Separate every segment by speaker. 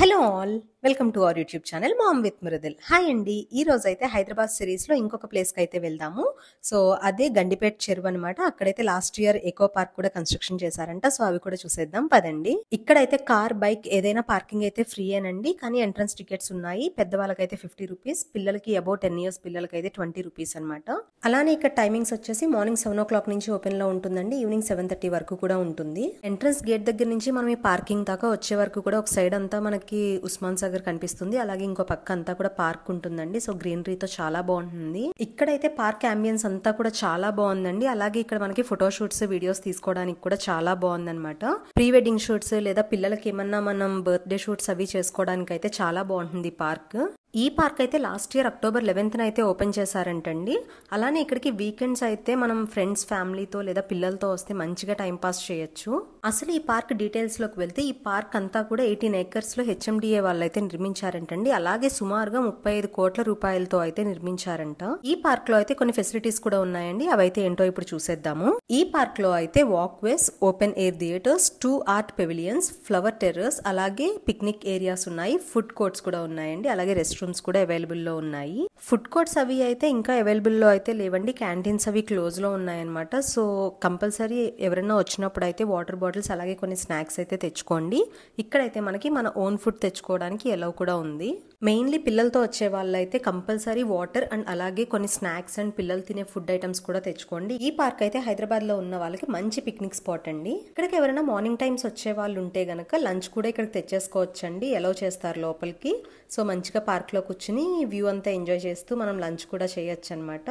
Speaker 1: Hello all welcome to our YouTube channel ma'am with Mridul. Hi అండి. ఈ రోజు అయితే హైదరాబాద్ సిరీస్లో ఇంకొక ప్లేస్కి అయితే వెళ్దాము. సో అదే గండిపేట చెరువు అనమాట. అక్కడైతే లాస్ట్ ఇయర్ ఎకో పార్క్ కూడా కన్స్ట్రక్షన్ చేశారంట. సో అవి కూడా చూసేద్దాం పదండి. ఇక్కడైతే కార్ బైక్ ఏదైనా పార్కింగ్ అయితే ఫ్రీ అనండి, కానీ ఎంట్రన్స్ టికెట్స్ ఉన్నాయి. పెద్దవాళ్ళకైతే 50 రూపీస్, పిల్లలకి అబౌట్ 10 years పిల్లలకైతే 20 రూపీస్ అనమాట. అలానే ఇక్కడ టైమింగ్స్ వచ్చేసి మార్నింగ్ 7 o'clock నుంచి ఓపెన్ లో ఉంటుందండి, ఈవినింగ్ 7:30 వరకు కూడా ఉంటుంది. ఎంట్రన్స్ గేట్ దగ్గర నుంచి మనం ఈ పార్కింగ్ దాకా వచ్చే వరకు కూడా ఒక సైడ్ అంతా మనకి ఉస్మాన్ సాగర్ కనిపిస్తుంది, అలాగే ఇంకో పక్క అంతా కూడా పార్క్ ఉంటుందండి. సో గ్రీనరీతో చాలా బాగుంటుంది. ఇక్కడైతే పార్క్ అంబియన్స్ అంతా కూడా చాలా బాగుందండి. అలాగే ఇక్కడ మనకి ఫోటో షూట్స్ వీడియోస్ తీసుకోవడానికి కూడా చాలా బాగుందన్నమాట. ప్రీ వెడ్డింగ్ షూట్స్ లేదా పిల్లలకి ఏమన్నా మనం బర్త్డే షూట్స్ అవి చేసుకోవడానికి అయితే చాలా బాగుంటుంది పార్క్. ఈ పార్క్ అయితే లాస్ట్ ఇయర్ October 11th అయితే ఓపెన్ చేశారంటండి. అలానే ఇక్కడికి వీకెండ్స్ అయితే మనం ఫ్రెండ్స్ ఫ్యామిలీతో లేదా పిల్లలతో వస్తే మంచిగా టైం పాస్ చేయొచ్చు. అసలు ఈ పార్క్ డీటెయిల్స్ లోకి వెళ్తే ఈ పార్క్ అంతా కూడా 18 acres లో HMDA వాళ్ళైతే నిర్మించారంటండి. అలాగే సుమారుగా 35 కోట్ల రూపాయలతో అయితే నిర్మించారంట. ఈ పార్క్ లో అయితే కొన్ని ఫెసిలిటీస్ కూడా ఉన్నాయండి. అవైతే ఏంటో ఇప్పుడు చూసేద్దాము. ఈ పార్క్ లో అయితే walkways, open air theatres, 2 art pavilions, flower terrace, అలాగే పిక్నిక్ ఏరియాస్ ఉన్నాయి. ఫుడ్ కోర్ట్స్ కూడా ఉన్నాయండి. అలాగే రెస్ట్ రూమ్స్ కూడా అవైలబుల్ లో ఉన్నాయి. ఫుడ్ కోర్ట్స్ అవి అయితే ఇంకా అవైలబుల్ లో అయితే లేవండి, క్యాంటీన్స్ అవి క్లోజ్ లో ఉన్నాయన్నమాట. సో కంపల్సరీ ఎవరైనా వచ్చినప్పుడు అయితే వాటర్ బాటిల్స్ అలాగే కొన్ని స్నాక్స్ అయితే తెచ్చుకోండి. ఇక్కడైతే మనకి మన ఓన్ ఫుడ్ తెచ్చుకోవడానికి ఎలవ్ కూడా ఉంది. మెయిన్లీ పిల్లలతో వచ్చే వాళ్ళైతే కంపల్సరీ వాటర్ అండ్ అలాగే కొన్ని స్నాక్స్ అండ్ పిల్లలు తినే ఫుడ్ ఐటమ్స్ కూడా తెచ్చుకోండి. ఈ పార్క్ అయితే హైదరాబాద్ లో ఉన్న వాళ్ళకి మంచి పిక్నిక్ స్పాట్ అండి. ఇక్కడికి ఎవరైనా మార్నింగ్ టైమ్స్ వచ్చే వాళ్ళు ఉంటే గనక లంచ్ కూడా ఇక్కడ తెచ్చేసుకోవచ్చండి, ఎలవ్ చేస్తారు లోపలికి. సో మంచిగా పార్క్ లో కూర్చుని వ్యూ అంతా ఎంజాయ్ చేస్తూ మనం లంచ్ కూడా చేయొచ్చు అనమాట.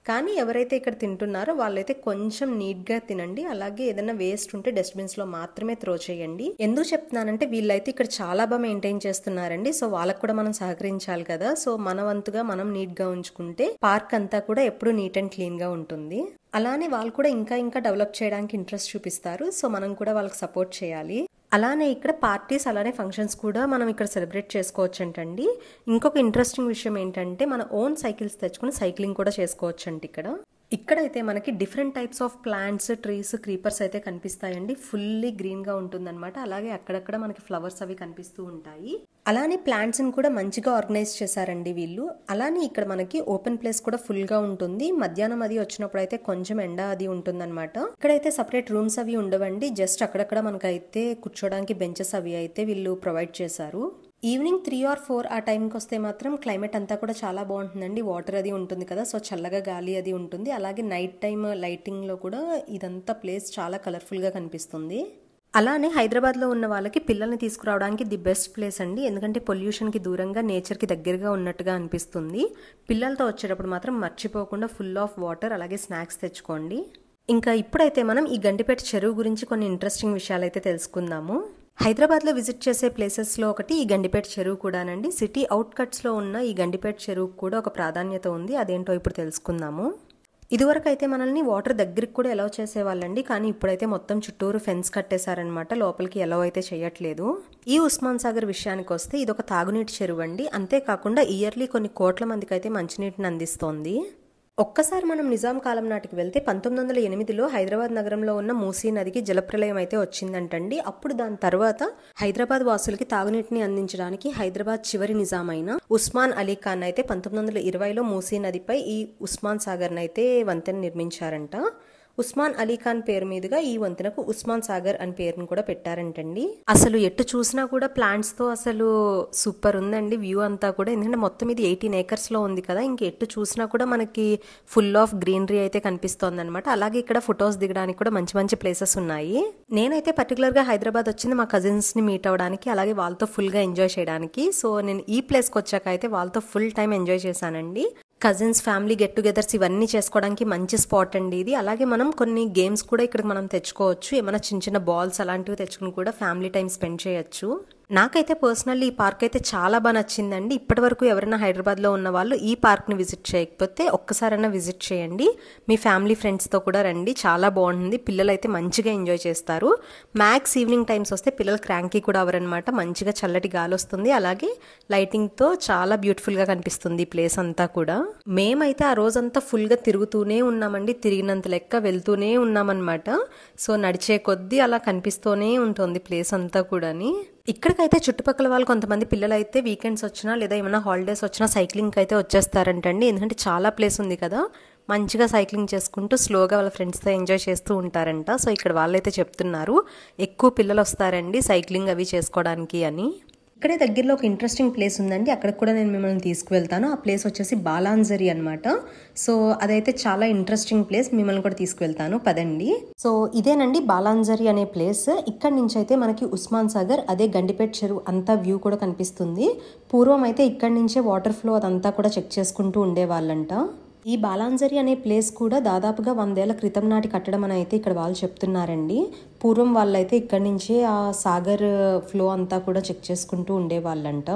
Speaker 1: కానీ ఎవరైతే ఇక్కడ తింటున్నారో వాళ్ళైతే కొంచెం నీట్ గా తినండి. అలాగే ఏదైనా వేస్ట్ ఉంటే డస్ట్బిన్స్ లో మాత్రమే త్రో చేయండి. ఎందుకు చెప్తున్నానంటే వీళ్ళైతే ఇక్కడ చాలా బాగా మెయింటైన్ చేస్తున్నారండి. సో వాళ్ళకు కూడా మనం సహకరించాలి కదా. సో మన వంతుగా మనం నీట్ గా ఉంచుకుంటే పార్క్ అంతా కూడా ఎప్పుడు నీట్ అండ్ క్లీన్ గా ఉంటుంది. అలానే వాళ్ళు కూడా ఇంకా డెవలప్ చేయడానికి ఇంట్రెస్ట్ చూపిస్తారు. సో మనం కూడా వాళ్ళకి సపోర్ట్ చేయాలి. అలానే ఇక్కడ పార్టీస్ అలానే ఫంక్షన్స్ కూడా మనం ఇక్కడ సెలబ్రేట్ చేసుకోవచ్చు అంటండి. ఇంకొక ఇంట్రెస్టింగ్ విషయం ఏంటంటే మన ఓన్ సైకిల్స్ తెచ్చుకుని సైక్లింగ్ కూడా చేసుకోవచ్చు అంట. ఇక్కడైతే మనకి different types of plants, trees, creepers అయితే కనిపిస్తాయండి. ఫుల్లీ గ్రీన్ గా ఉంటుందన్నమాట. అలాగే అక్కడక్కడ మనకి ఫ్లవర్స్ అవి కనిపిస్తూ ఉంటాయి. అలానే ప్లాంట్స్ ని కూడా మంచిగా ఆర్గనైజ్ చేశారండి వీళ్ళు. అలానే ఇక్కడ మనకి ఓపెన్ ప్లేస్ కూడా ఫుల్ గా ఉంటుంది. మధ్యాహ్నం అది వచ్చినప్పుడు అయితే కొంచెం ఎండ అది ఉంటుందన్నమాట. ఇక్కడైతే సపరేట్ రూమ్స్ అవి ఉండవండి, జస్ట్ అక్కడక్కడ మనకైతే కూర్చోడానికి బెంచెస్ అవి అయితే వీళ్ళు ప్రొవైడ్ చేశారు. ఈవినింగ్ 3 or 4 ఆ టైంకి వస్తే మాత్రం క్లైమేట్ అంతా కూడా చాలా బాగుంటుందండి. వాటర్ అది ఉంటుంది కదా, సో చల్లగా గాలి అది ఉంటుంది. అలాగే నైట్ టైం లైటింగ్ లో కూడా ఇదంతా ప్లేస్ చాలా కలర్ఫుల్ గా కనిపిస్తుంది. అలానే హైదరాబాద్ లో ఉన్న వాళ్ళకి పిల్లల్ని తీసుకురావడానికి ది బెస్ట్ ప్లేస్ అండి. ఎందుకంటే పొల్యూషన్ కి దూరంగా నేచర్ కి దగ్గరగా ఉన్నట్టుగా అనిపిస్తుంది. పిల్లలతో వచ్చేటప్పుడు మాత్రం మర్చిపోకుండా ఫుల్ ఆఫ్ వాటర్ అలాగే స్నాక్స్ తెచ్చుకోండి. ఇంకా ఇప్పుడైతే మనం ఈ గండిపేట చెరువు గురించి కొన్ని ఇంట్రెస్టింగ్ విషయాలు అయితే తెలుసుకుందాము. హైదరాబాద్ లో విజిట్ చేసే ప్లేసెస్ లో ఒకటి ఈ గండిపేట చెరువు కూడానండి. సిటీ అవుట్ కట్స్ లో ఉన్న ఈ గండిపేట చెరువుకు కూడా ఒక ప్రాధాన్యత ఉంది. అదేంటో ఇప్పుడు తెలుసుకుందాము. ఇదివరకు అయితే మనల్ని వాటర్ దగ్గరికి కూడా ఎలవ్ చేసేవాళ్ళండి, కానీ ఇప్పుడైతే మొత్తం చుట్టూరు ఫెన్స్ కట్టేశారనమాట. లోపలికి ఎలవ్ అయితే చేయట్లేదు. ఈ ఉస్మాన్ సాగర్ విషయానికి వస్తే ఇది ఒక తాగునీటి చెరువు అండి. అంతేకాకుండా ఇయర్లీ కొన్ని కోట్ల మందికి అయితే మంచినీటిని అందిస్తోంది. ఒక్కసారి మనం నిజాం కాలం నాటికి వెళ్తే 1908లో హైదరాబాద్ నగరంలో ఉన్న మూసీ నదికి జలప్రలయం అయితే వచ్చిందంటండి. అప్పుడు దాని తర్వాత హైదరాబాద్ వాసులకి తాగునీటిని అందించడానికి హైదరాబాద్ చివరి నిజాం అయిన ఉస్మాన్ అలీ ఖాన్ అయితే 1920లో మూసీ నదిపై ఈ ఉస్మాన్ సాగర్ అయితే వంతెన నిర్మించారంట. ఉస్మాన్ అలీ ఖాన్ పేరు మీదుగా ఈ వంతెనకు ఉస్మాన్ సాగర్ అని పేరును కూడా పెట్టారంటండి. అసలు ఎటు చూసినా కూడా ప్లాంట్స్ తో అసలు సూపర్ ఉందండి వ్యూ అంతా కూడా. ఎందుకంటే మొత్తం ఇది 18 acres లో ఉంది కదా, ఇంక ఎటు చూసినా కూడా మనకి ఫుల్ ఆఫ్ గ్రీనరీ అయితే కనిపిస్తోంది అనమాట. అలాగే ఇక్కడ ఫొటోస్ దిగడానికి కూడా మంచి ప్లేసెస్ ఉన్నాయి. నేనైతే పర్టికులర్ గా హైదరాబాద్ వచ్చింది మా కజిన్స్ ని మీట్ అవ్వడానికి, అలాగే వాళ్ళతో ఫుల్ గా ఎంజాయ్ చేయడానికి. సో నేను ఈ ప్లేస్ కి వచ్చాక అయితే వాళ్ళతో ఫుల్ టైం ఎంజాయ్ చేశానండి. కజిన్స్, ఫ్యామిలీ గెట్ టుగెదర్స్ ఇవన్నీ చేసుకోవడానికి మంచి స్పాట్ అండి ఇది. అలాగే మనం కొన్ని గేమ్స్ కూడా ఇక్కడ మనం తెచ్చుకోవచ్చు. ఏమైనా చిన్న బాల్స్ అలాంటివి తెచ్చుకుని కూడా ఫ్యామిలీ టైం స్పెండ్ చేయొచ్చు. నాకైతే పర్సనల్లీ ఈ పార్క్ అయితే చాలా బాగా నచ్చిందండి. ఇప్పటి వరకు ఎవరైనా హైదరాబాద్ లో ఉన్న వాళ్ళు ఈ పార్క్ ని విజిట్ చేయకపోతే ఒక్కసారైనా విజిట్ చేయండి. మీ ఫ్యామిలీ ఫ్రెండ్స్ తో కూడా రండి, చాలా బాగుంటుంది. పిల్లలు అయితే మంచిగా ఎంజాయ్ చేస్తారు. మ్యాక్స్ ఈవినింగ్ టైమ్స్ వస్తే పిల్లలు క్రాంకీ కూడా అవరనమాట. మంచిగా చల్లటి గాలి వస్తుంది. అలాగే లైటింగ్ తో చాలా బ్యూటిఫుల్ గా కనిపిస్తుంది ఈ ప్లేస్ అంతా కూడా. మేమైతే ఆ రోజంతా ఫుల్ గా తిరుగుతూనే ఉన్నామండి, తిరిగినంత లెక్క వెళ్తూనే ఉన్నామన్నమాట. సో నడిచే కొద్దీ అలా కనిపిస్తూనే ఉంటుంది ప్లేస్ అంతా కూడాని. ఇక్కడికైతే చుట్టుపక్కల వాళ్ళు కొంతమంది పిల్లలైతే వీకెండ్స్ వచ్చినా లేదా ఏమైనా హాలిడేస్ వచ్చినా సైక్లింగ్కి అయితే వచ్చేస్తారంటండి. ఎందుకంటే చాలా ప్లేస్ ఉంది కదా, మంచిగా సైక్లింగ్ చేసుకుంటూ స్లోగా వాళ్ళ ఫ్రెండ్స్తో ఎంజాయ్ చేస్తూ ఉంటారంట. సో ఇక్కడ వాళ్ళైతే చెప్తున్నారు ఎక్కువ పిల్లలు వస్తారండి సైక్లింగ్ అవి చేసుకోవడానికి అని. ఇక్కడే దగ్గరలో ఒక ఇంట్రెస్టింగ్ ప్లేస్ ఉందండి, అక్కడికి కూడా నేను మిమ్మల్ని తీసుకువెళ్తాను. ఆ ప్లేస్ వచ్చేసి బాలాంజరి అనమాట. సో అదైతే చాలా ఇంట్రెస్టింగ్ ప్లేస్, మిమ్మల్ని కూడా తీసుకువెళ్తాను పదండి. సో ఇదేనండి బాలాంజరి అనే ప్లేస్. ఇక్కడ నుంచి అయితే మనకి ఉస్మాన్ సాగర్, అదే గండిపేట చెరువు అంతా వ్యూ కూడా కనిపిస్తుంది. పూర్వం అయితే ఇక్కడ నుంచే వాటర్ ఫ్లో అదంతా కూడా చెక్ చేసుకుంటూ ఉండేవాళ్ళంట. ఈ బాలాంజరి అనే ప్లేస్ కూడా దాదాపుగా 100 ఏళ్ల క్రితం నాటి కట్టడం అని అయితే ఇక్కడ వాళ్ళు చెప్తున్నారండి. పూర్వం వాళ్ళైతే ఇక్కడ నుంచే ఆ సాగర్ ఫ్లో అంతా కూడా చెక్ చేసుకుంటూ ఉండేవాళ్ళంట.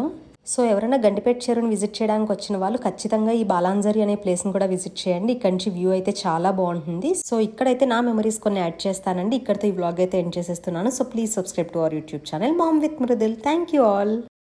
Speaker 1: సో ఎవరైనా గండిపేట చెరువుని విజిట్ చేయడానికి వచ్చిన వాళ్ళు ఖచ్చితంగా ఈ బాలాంజరి అనే ప్లేస్ని కూడా విజిట్ చేయండి. ఇక్కడ నుంచి వ్యూ అయితే చాలా బాగుంటుంది. సో ఇక్కడైతే నా మెమరీస్ కొన్ని యాడ్ చేస్తానండి. ఇక్కడతో ఈ వ్లాగ్ అయితే ఎండ్ చేసేస్తున్నాను. So please subscribe to our YouTube channel ma'am with Mridul. Thank you all.